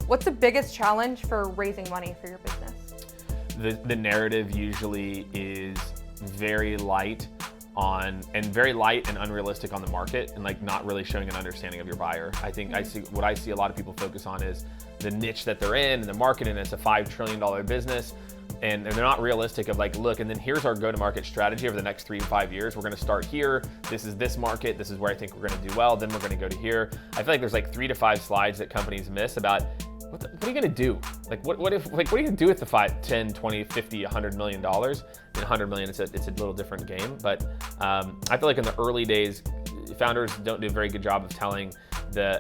What's the biggest challenge for raising money for your business? The narrative usually is very light and unrealistic on the market, and like not really showing an understanding of your buyer. I think what I see a lot of people focus on is the niche that they're in and the market, and it's a $5 trillion business. And they're not realistic of like, look, and then here's our go-to-market strategy over the next 3 to 5 years. We're gonna start here. This is this market. This is where I think we're gonna do well. Then we're gonna go to here. I feel like there's like 3 to 5 slides that companies miss about what are you gonna do? Like what are you gonna do with the 5, 10, 20, 50, $100 million? I mean, $100 million, it's a little different game. But I feel like in the early days, founders don't do a very good job of telling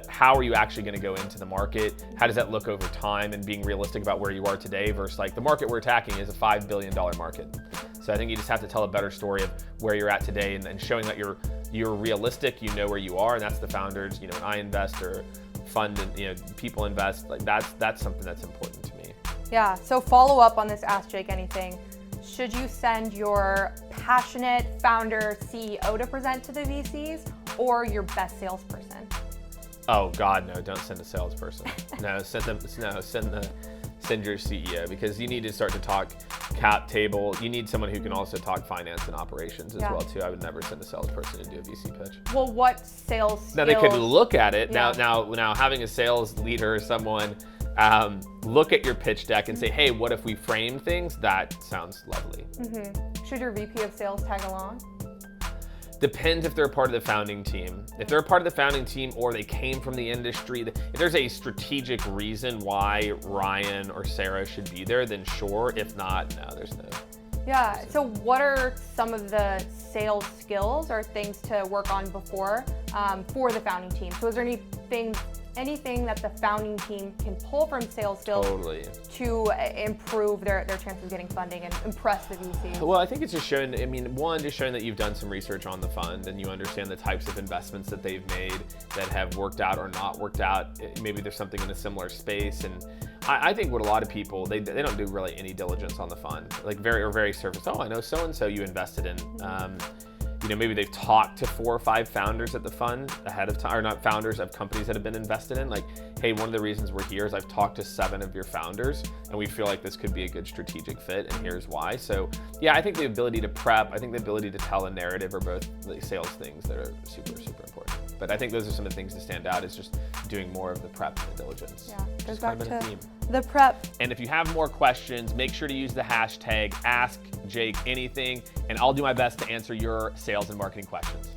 how are you actually going to go into the market? How does that look over time, and being realistic about where you are today versus like the market we're attacking is a $5 billion market. So I think you just have to tell a better story of where you're at today, and showing that you're realistic, you know where you are, and that's the founders, an I invest or fund, and people invest, like that's something that's important to me. Yeah, so follow up on this Ask Jake Anything. Should you send your passionate founder CEO to present to the VCs or your best salesperson? Oh God, no! Don't send a salesperson. No, send your CEO, because you need to start to talk cap table. You need someone who can also talk finance and operations as well too. I would never send a salesperson to do a VC pitch. Well, what sales skills? Now they could look at it. Yeah. Now having a sales leader or someone look at your pitch deck and say, hey, what if we frame things? That sounds lovely. Mm-hmm. Should your VP of sales tag along? Depends if they're a part of the founding team. If they're a part of the founding team or they came from the industry, if there's a strategic reason why Ryan or Sarah should be there, then sure. If not, no, there's no. Yeah, so what are some of the sales skills or things to work on before for the founding team? So is there anything that the founding team can pull from sales skills to improve their chance of getting funding and impress the VCs? Well, I think it's just showing, just showing that you've done some research on the fund and you understand the types of investments that they've made that have worked out or not worked out. Maybe there's something in a similar space. And I think what a lot of people, they don't do really any diligence on the fund, like very surface. Oh, I know so-and-so you invested in. Maybe they've talked to 4 or 5 founders at the fund ahead of time, or not founders of companies that have been invested in. Like, hey, one of the reasons we're here is I've talked to 7 of your founders and we feel like this could be a good strategic fit, and here's why. So yeah, I think the ability to prep, I think the ability to tell a narrative are both the sales things that are super, super important. But I think those are some of the things to stand out, is just doing more of the prep and the diligence. Yeah, goes back to the prep. And if you have more questions, make sure to use the hashtag AskJakeAnything, and I'll do my best to answer your sales and marketing questions.